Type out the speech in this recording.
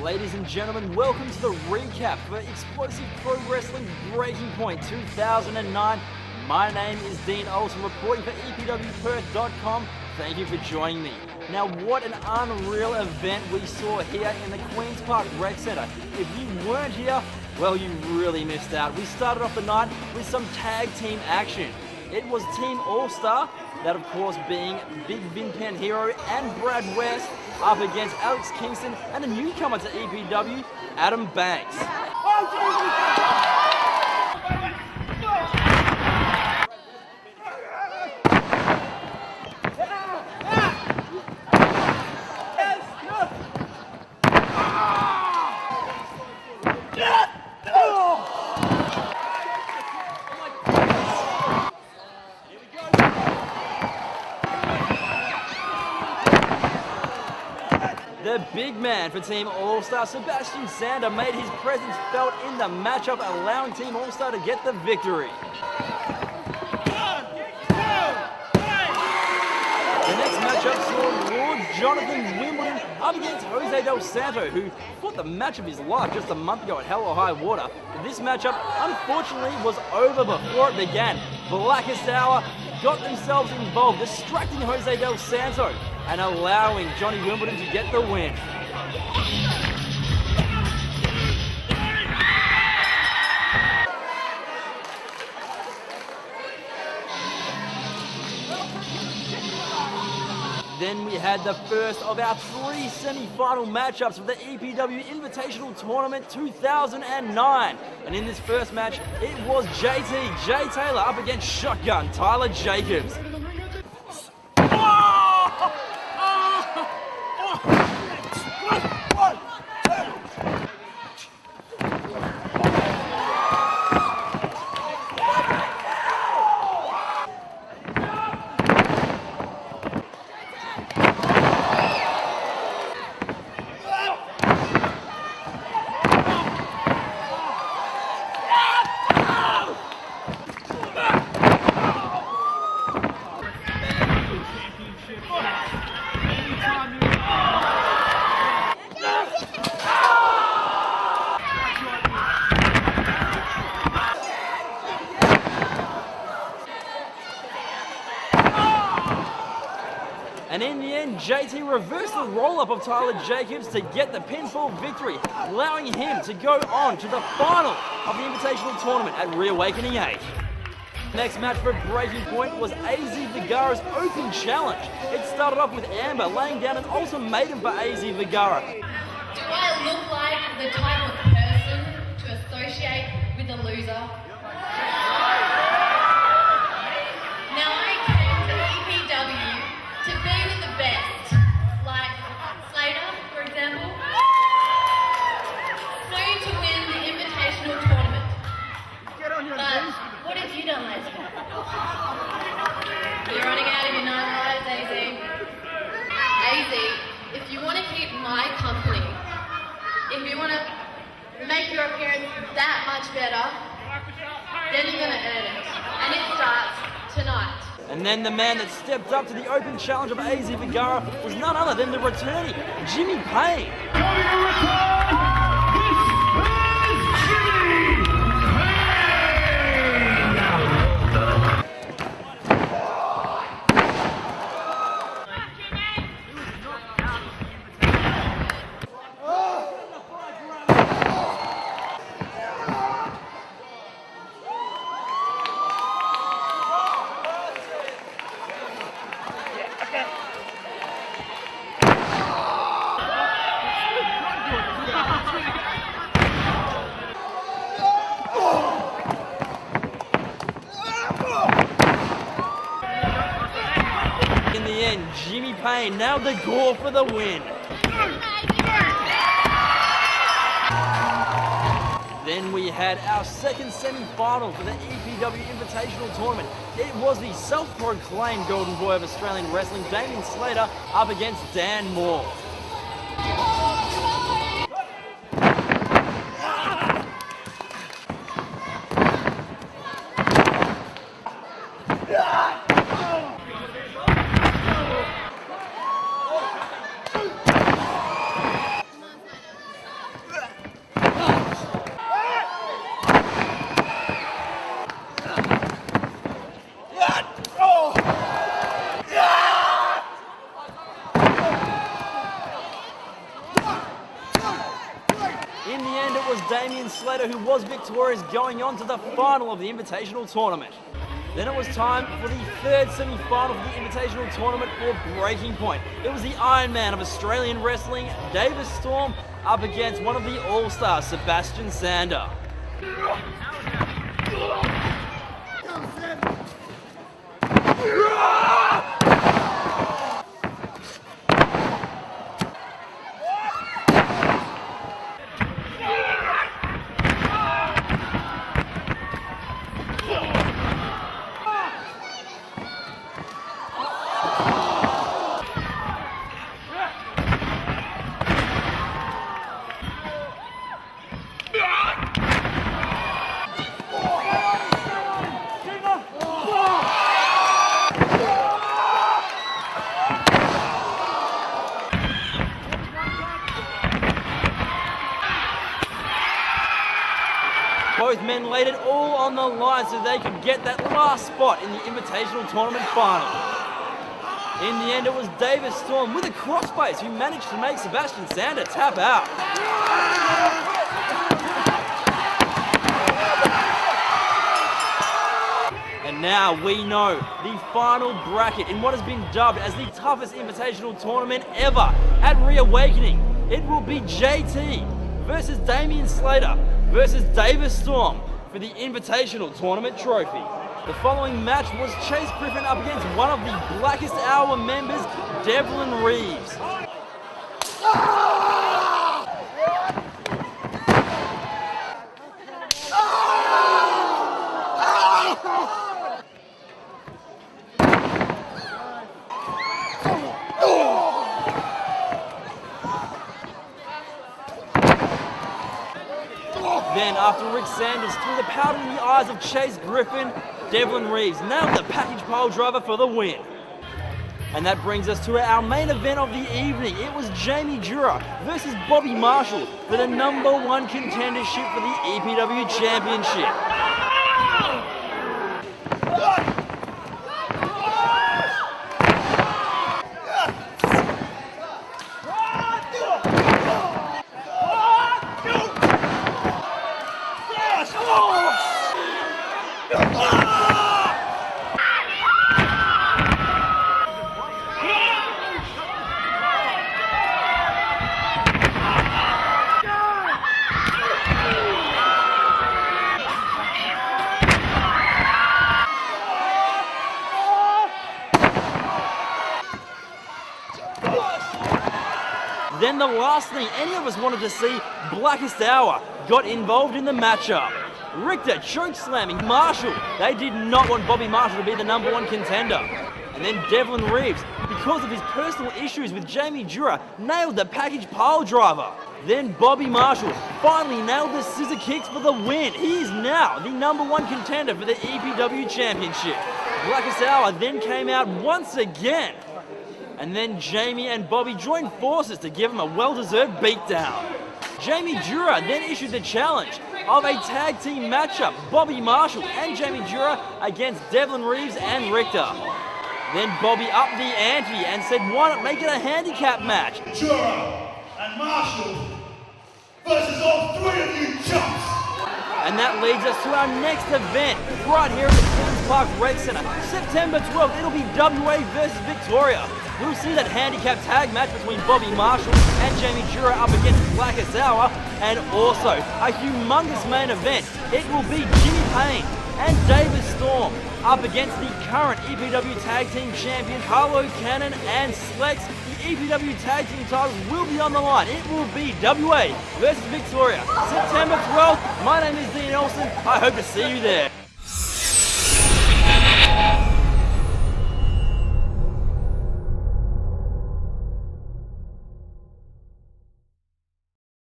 Ladies and gentlemen, welcome to the recap for Explosive Pro Wrestling Breaking Point 2009. My name is Dean Olsen, reporting for EPWPerth.com. Thank you for joining me. Now, what an unreal event we saw here in the Queen's Park Rec Centre. If you weren't here, well, you really missed out. We started off the night with some tag team action. It was Team All-Star, that of course being Big Vin Panhero and Brad West, up against Alex Kingston and a newcomer to EPW, Adam Banks. The big man for Team All-Star, Sebastian Sander, made his presence felt in the matchup, allowing Team All-Star to get the victory. The next matchup saw Lord Jonathan Wimbledon up against Jose Del Santo, who fought the match of his life just a month ago at Hell or High Water. But this matchup, unfortunately, was over before it began. Blackest Hour got themselves involved, distracting Jose Del Santo and allowing Johnny Wimbledon to get the win. Then we had the first of our three semi-final matchups for the EPW Invitational Tournament 2009. And in this first match, it was JT, Jay Taylor, up against Shotgun, Tyler Jacobs. And in the end, JT reversed the roll-up of Tyler Jacobs to get the pinfall victory, allowing him to go on to the final of the Invitational Tournament at Reawakening 8. Next match for Breaking Point was AZ Vergara's Open Challenge. It started off with Amber laying down an ultimatum for AZ Vergara. Do I look like the type of person to associate with a loser? Now I came to EPW to be with the best, like Slater, for example, soon to win the Invitational Tournament. But what have you done lately? You're running out of your night rides, AZ. AZ, if you want to keep my company, if you want to make your appearance that much better, then you're going to earn it. And it starts tonight. And then the man that stepped up to the Open Challenge of AZ Vergara was none other than the returning Jimmy Payne. In the end, Jimmy Payne nailed the gore for the win. Then we had our second semi-final for the EPW Invitational Tournament. It was the self-proclaimed Golden Boy of Australian Wrestling, Damian Slate, up against Dan Moore. Slater, who was victorious, going on to the final of the Invitational Tournament. Then it was time for the third semi-final for the Invitational Tournament for Breaking Point. It was the Iron Man of Australian wrestling, Davis Storm, up against one of the All-Stars, Sebastian Sander. Both men laid it all on the line so they could get that last spot in the Invitational Tournament final. In the end, it was Davis Storm with a crossface who managed to make Sebastian Sander tap out. And now we know the final bracket in what has been dubbed as the toughest Invitational Tournament ever at Reawakening. It will be JT versus Damian Slater versus Davis Storm for the Invitational Tournament trophy. The following match was Chase Griffin up against one of the Blackest Hour members, Devlin Reeves. Then, after Rick Sanders threw the powder in the eyes of Chase Griffin, Devlin Reeves nailed the package pile driver for the win. And that brings us to our main event of the evening. It was Jamie Jura versus Bobby Marshall for the #1 contendership for the EPW Championship. Then the last thing any of us wanted to see, Blackest Hour got involved in the matchup. Richter chokeslamming Marshall. They did not want Bobby Marshall to be the #1 contender. And then Devlin Reeves, because of his personal issues with Jamie Jura, nailed the package pile driver. Then Bobby Marshall finally nailed the scissor kicks for the win. He is now the #1 contender for the EPW Championship. Blackest Hour then came out once again. And then Jamie and Bobby joined forces to give him a well-deserved beatdown. Jamie Jura then issued the challenge of a tag team matchup, Bobby Marshall and Jamie Jura against Devlin Reeves and Richter. Then Bobby upped the ante and said, why not make it a handicap match? Jura and Marshall versus all 3 of you chumps. And that leads us to our next event, right here at the Queen's Park Rec Centre. September 12th, it'll be WA versus Victoria. We'll see that handicap tag match between Bobby Marshall and Jamie Jura up against Blackest Hour, and also a humongous main event. It will be Jimmy Payne and Davis Storm up against the current EPW Tag Team Champion Carlo Cannon and Slex. The EPW Tag Team titles will be on the line. It will be WA versus Victoria, September 12th. My name is Dean Olsen. I hope to see you there.